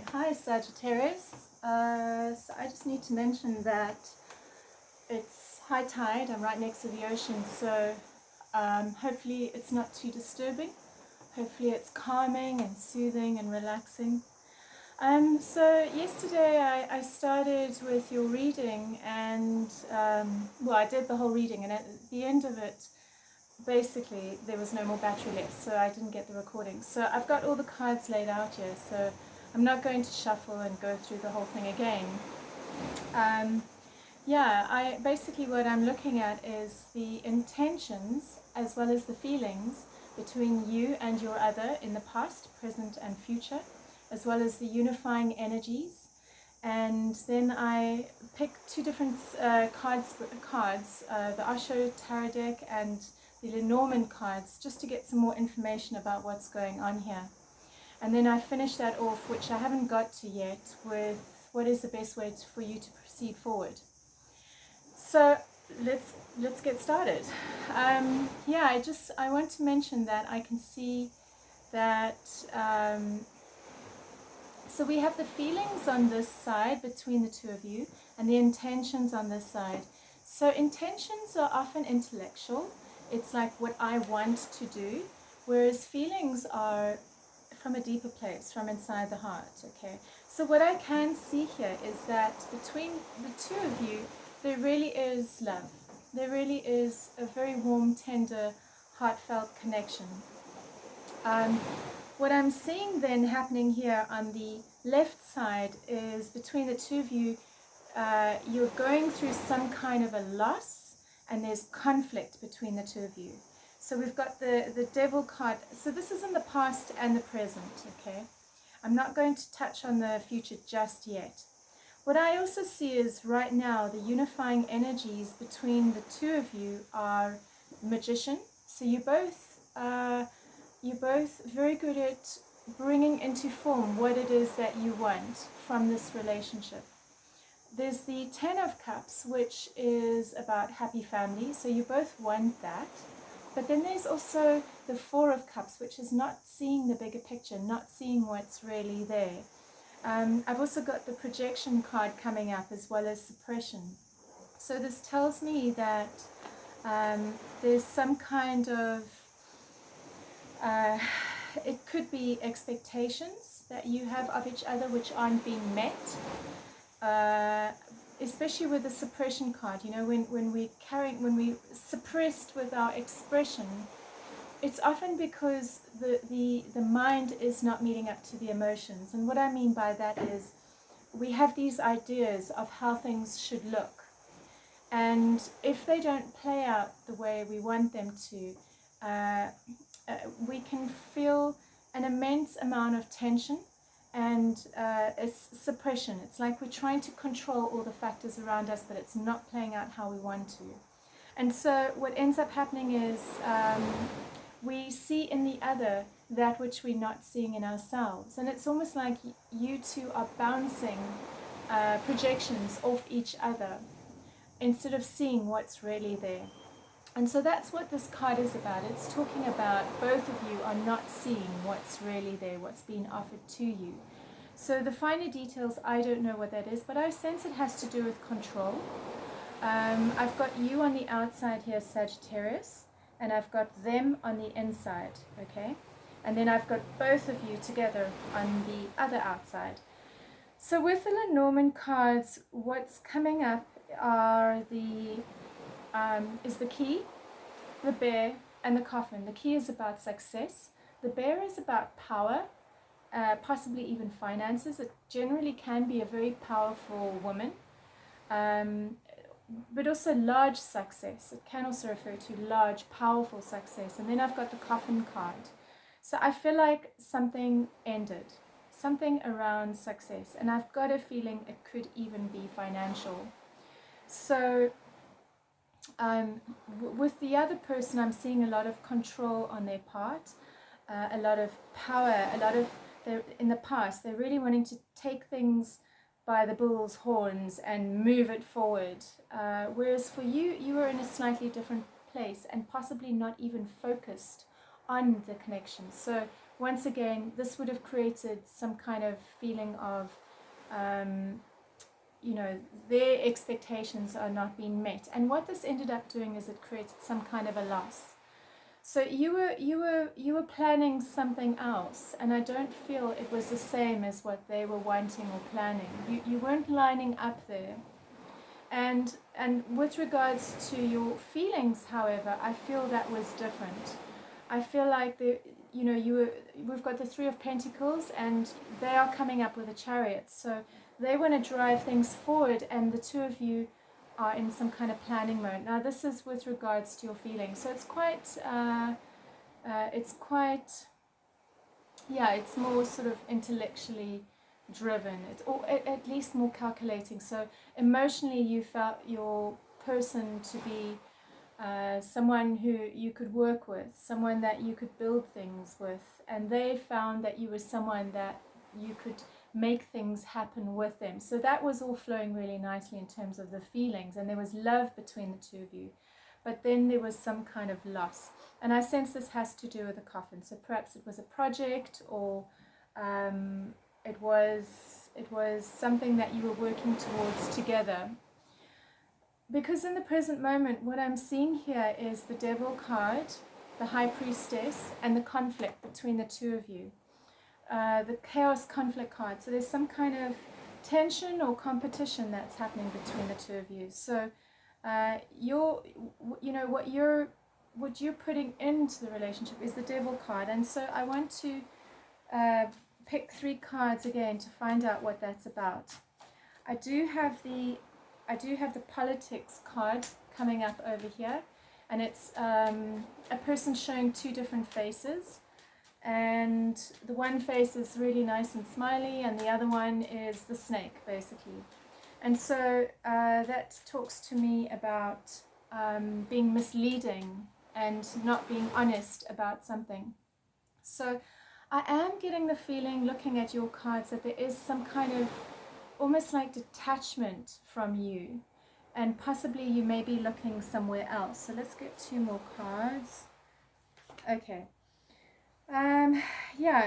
Hi Sagittarius. So I just need to mention that it's high tide. I'm right next to the ocean, so hopefully it's not too disturbing. Hopefully it's calming and soothing and relaxing. So yesterday I started with your reading, and well, I did the whole reading, and at the end of it, basically there was no more battery left, so I didn't get the recording. So I've got all the cards laid out here, so I'm not going to shuffle and go through the whole thing again. I basically, what I'm looking at is the intentions as well as the feelings between you and your other in the past, present and future, as well as the unifying energies. And then I picked two different cards, the Osho Tarot deck and the Lenormand cards, just to get some more information about what's going on here. And then I finished that off, which I haven't got to yet, with what is the best way for you to proceed forward. So let's get started. I want to mention that I can see that so we have the feelings on this side between the two of you and the intentions on this side. So intentions are often intellectual. It's like what I want to do, whereas feelings are from a deeper place, from inside the heart, okay? So what I can see here is that between the two of you, there really is love. There really is a very warm, tender, heartfelt connection. What I'm seeing then happening here on the left side is between the two of you, you're going through some kind of a loss, and there's conflict between the two of you. So we've got the devil card. So this is in the past and the present, okay? I'm not going to touch on the future just yet. What I also see is right now the unifying energies between the two of you are magician. So you're both very good at bringing into form what it is that you want from this relationship. There's the Ten of Cups, which is about happy family, so you both want that. But then there's also the Four of Cups, which is not seeing the bigger picture, not seeing what's really there. I've also got the projection card coming up, as well as suppression. So this tells me that there's some kind of, it could be expectations that you have of each other which aren't being met. Especially with the suppression card, you know, when we suppressed with our expression, it's often because the mind is not meeting up to the emotions. And what I mean by that is we have these ideas of how things should look, and if they don't play out the way we want them to, we can feel an immense amount of tension. And it's suppression. It's like we're trying to control all the factors around us, but it's not playing out how we want to. And so what ends up happening is we see in the other that which we're not seeing in ourselves. And it's almost like you two are bouncing projections off each other instead of seeing what's really there. And so that's what this card is about. It's talking about both of you are not seeing what's really there, what's being offered to you. So the finer details, I don't know what that is, but I sense it has to do with control. I've got you on the outside here, Sagittarius, and I've got them on the inside, okay? And then I've got both of you together on the other outside. So with the Lenormand cards, what's coming up are is the key, the bear, and the coffin. The key is about success. The bear is about power, possibly even finances. It generally can be a very powerful woman, but also large success. It can also refer to large, powerful success. And then I've got the coffin card. So I feel like something ended, something around success. And I've got a feeling it could even be financial. So with the other person, I'm seeing a lot of control on their part, a lot of power, in the past, they're really wanting to take things by the bull's horns and move it forward. Whereas for you, you were in a slightly different place and possibly not even focused on the connection. So once again, this would have created some kind of feeling of, you know, their expectations are not being met. And what this ended up doing is it created some kind of a loss. So you were planning something else, and I don't feel it was the same as what they were wanting or planning. You weren't lining up there. And with regards to your feelings, however, I feel that was different. I feel like we've got the Three of Pentacles, and they are coming up with a Chariot. So they want to drive things forward, and the two of you are in some kind of planning mode. Now, this is with regards to your feelings. So it's it's more sort of intellectually driven. It's at least more calculating. So emotionally, you felt your person to be someone who you could work with, someone that you could build things with, and they found that you were someone that you could make things happen with them. So that was all flowing really nicely in terms of the feelings, and there was love between the two of you. But then there was some kind of loss, and I sense this has to do with the coffin. So perhaps it was a project, or it was something that you were working towards together. Because in the present moment, what I'm seeing here is the Devil card, the High Priestess, and the conflict between the two of you. The Chaos conflict card. So there's some kind of tension or competition that's happening between the two of you. So what you're putting into the relationship is the Devil card. And so I want to pick 3 cards again to find out what that's about. I do have the politics card coming up over here, and it's a person showing 2 different faces, and the one face is really nice and smiley, and the other one is the snake, basically. And so that talks to me about being misleading and not being honest about something. So I am getting the feeling, looking at your cards, that there is some kind of almost like detachment from you, and possibly you may be looking somewhere else. So let's get 2 more cards. Okay.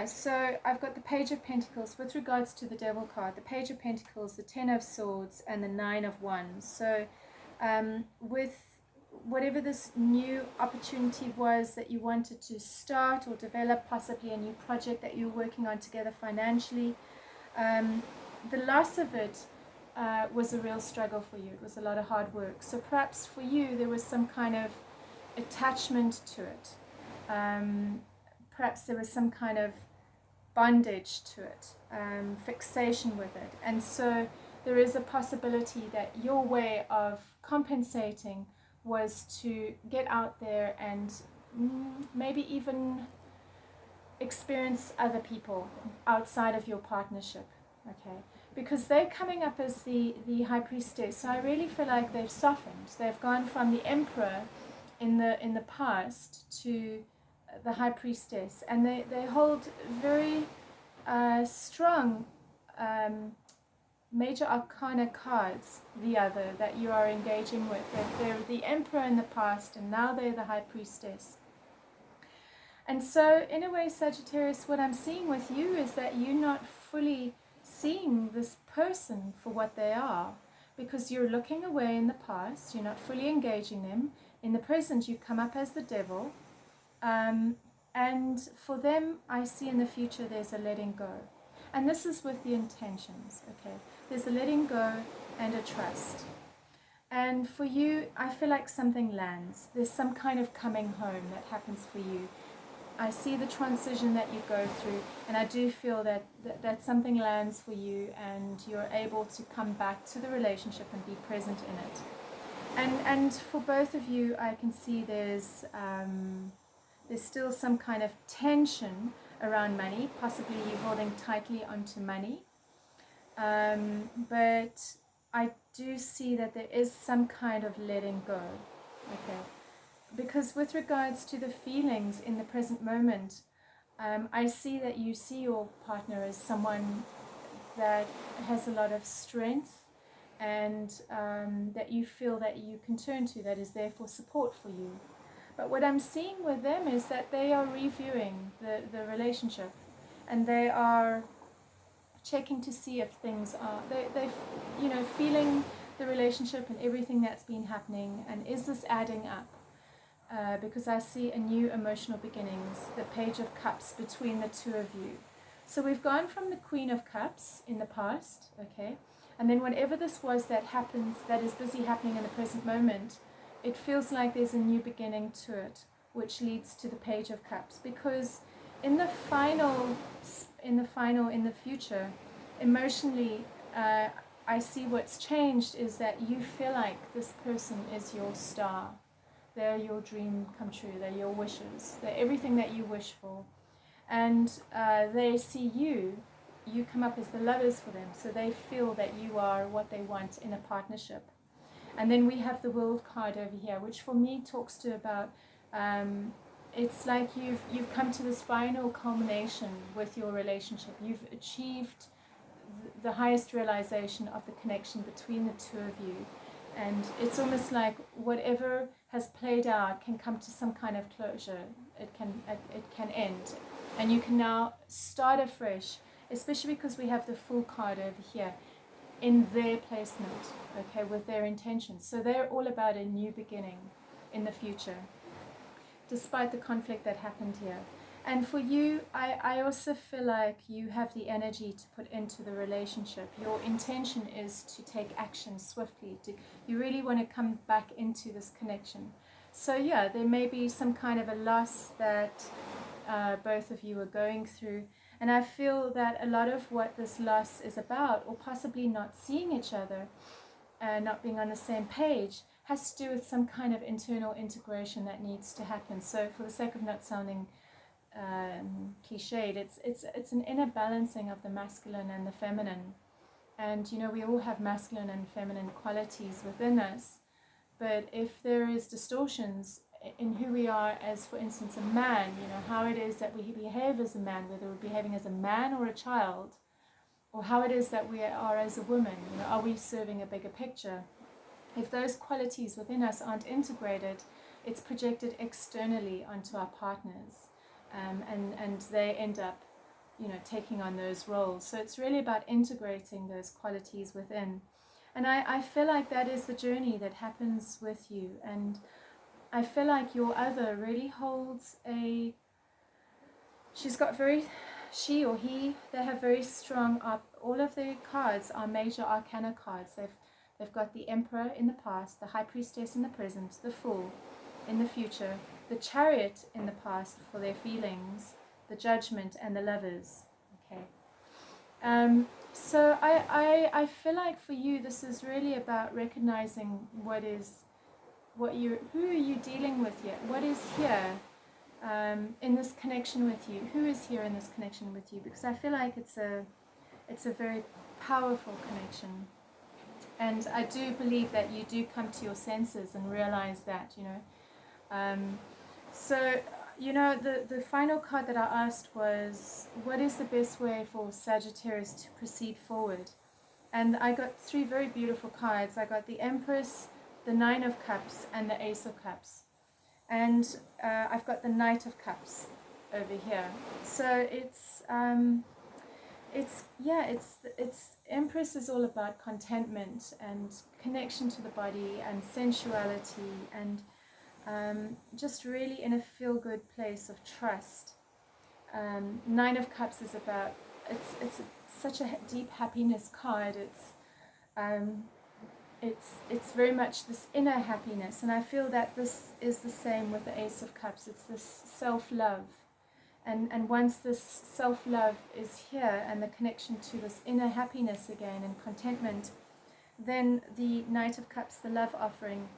So I've got the Page of Pentacles with regards to the Devil card, the Page of Pentacles, the 10 of Swords, and the 9 of Wands. So with whatever this new opportunity was that you wanted to start or develop, possibly a new project that you're working on together financially, the loss of it was a real struggle for you. It was a lot of hard work. So perhaps for you there was some kind of attachment to it. Perhaps there was some kind of bondage to it, fixation with it. And so there is a possibility that your way of compensating was to get out there and maybe even experience other people outside of your partnership. Okay, because they're coming up as the High Priestess. So I really feel like they've softened. They've gone from the Emperor in the past to the High Priestess, and they hold very strong major arcana cards, the other that you are engaging with. They're the Emperor in the past, and now they're the High Priestess. And so in a way, Sagittarius, what I'm seeing with you is that you're not fully seeing this person for what they are, because you're looking away in the past, you're not fully engaging them. In the present, you come up as the Devil, and for them, I see in the future there's a letting go. And this is with the intentions, okay? There's a letting go and a trust. And for you, I feel like something lands. There's some kind of coming home that happens for you. I see the transition that you go through, and I do feel that something lands for you, and you're able to come back to the relationship and be present in it. And for both of you, I can see there's still some kind of tension around money, possibly you holding tightly onto money. But I do see that there is some kind of letting go, okay? Because with regards to the feelings in the present moment, I see that you see your partner as someone that has a lot of strength, and that you feel that you can turn to, that is there for support for you. But what I'm seeing with them is that they are reviewing the relationship, and they are checking to see if things are, they feeling the relationship and everything that's been happening, and is this adding up? Because I see a new emotional beginnings, the Page of Cups between the two of you. So we've gone from the Queen of Cups in the past, okay, and then whatever this was that happens, that is busy happening in the present moment, it feels like there's a new beginning to it, which leads to the Page of Cups. Because in the future, emotionally, I see what's changed is that you feel like this person is your star. They're your dream come true. They're your wishes. They're everything that you wish for. And they see you come up as the lovers for them. So they feel that you are what they want in a partnership. And then we have the World card over here, which for me talks to about, it's like you've come to this final culmination with your relationship. You've achieved the highest realization of the connection between the two of you. And it's almost like whatever has played out can come to some kind of closure. It can end. And you can now start afresh, especially because we have the Fool card over here in their placement, okay, with their intentions. So they're all about a new beginning in the future, despite the conflict that happened here. And for you, I also feel like you have the energy to put into the relationship. Your intention is to take action swiftly. You really want to come back into this connection. So yeah, there may be some kind of a loss that both of you are going through. And I feel that a lot of what this loss is about, or possibly not seeing each other, not being on the same page, has to do with some kind of internal integration that needs to happen. So for the sake of not sounding cliched, it's an inner balancing of the masculine and the feminine. And we all have masculine and feminine qualities within us, but if there is distortions in who we are as, for instance, a man, how it is that we behave as a man, whether we're behaving as a man or a child, or how it is that we are as a woman, are we serving a bigger picture? If those qualities within us aren't integrated, it's projected externally onto our partners. And they end up, taking on those roles. So it's really about integrating those qualities within. And I feel like that is the journey that happens with you. And I feel like your other really holds she or he, they have very strong, all of their cards are major arcana cards. They've got the Emperor in the past, the High Priestess in the present, the Fool in the future, the Chariot in the past for their feelings, the Judgment, and the Lovers. Okay. So I feel like for you, this is really about recognizing who are you dealing with yet? What is here in this connection with you? Who is here in this connection with you? Because I feel like it's a very powerful connection. And I do believe that you do come to your senses and realize that, So, the final card that I asked was, what is the best way for Sagittarius to proceed forward? And I got 3 very beautiful cards. I got the Empress, the Nine of Cups, and the Ace of Cups. And I've got the Knight of Cups over here. So it's Empress is all about contentment and connection to the body and sensuality, and just really in a feel-good place of trust. Nine of Cups is about, it's such a deep happiness card. It's very much this inner happiness, and I feel that this is the same with the Ace of Cups. It's this self-love, and once this self-love is here and the connection to this inner happiness again and contentment, then the Knight of Cups, the love offering,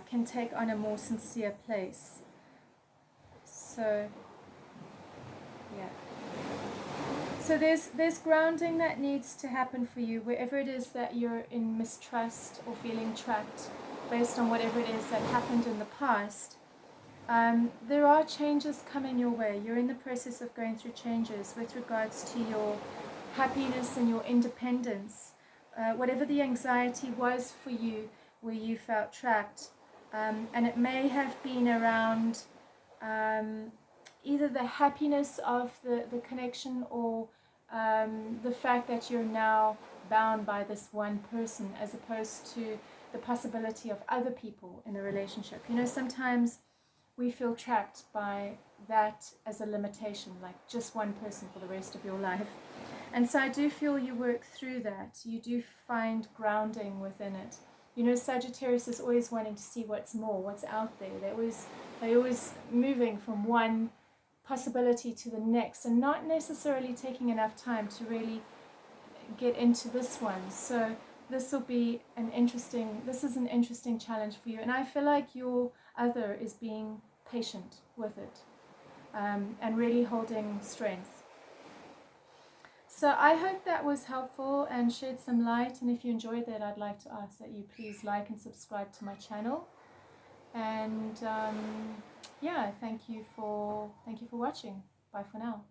can take on a more sincere place. So So there's grounding that needs to happen for you wherever it is that you're in mistrust or feeling trapped based on whatever it is that happened in the past. There are changes coming your way. You're in the process of going through changes with regards to your happiness and your independence. Whatever the anxiety was for you where you felt trapped. And it may have been around either the happiness of the connection, or the fact that you're now bound by this one person, as opposed to the possibility of other people in a relationship. You know, sometimes we feel trapped by that as a limitation, like just one person for the rest of your life. And so I do feel you work through that. You do find grounding within it. You know, Sagittarius is always wanting to see what's more, what's out there. They're always moving from one possibility to the next, and not necessarily taking enough time to really get into this one. So this is an interesting challenge for you. And I feel like your other is being patient with it, and really holding strength. So I hope that was helpful and shed some light. And if you enjoyed that, I'd like to ask that you please like and subscribe to my channel. And yeah, thank you for watching. Bye for now.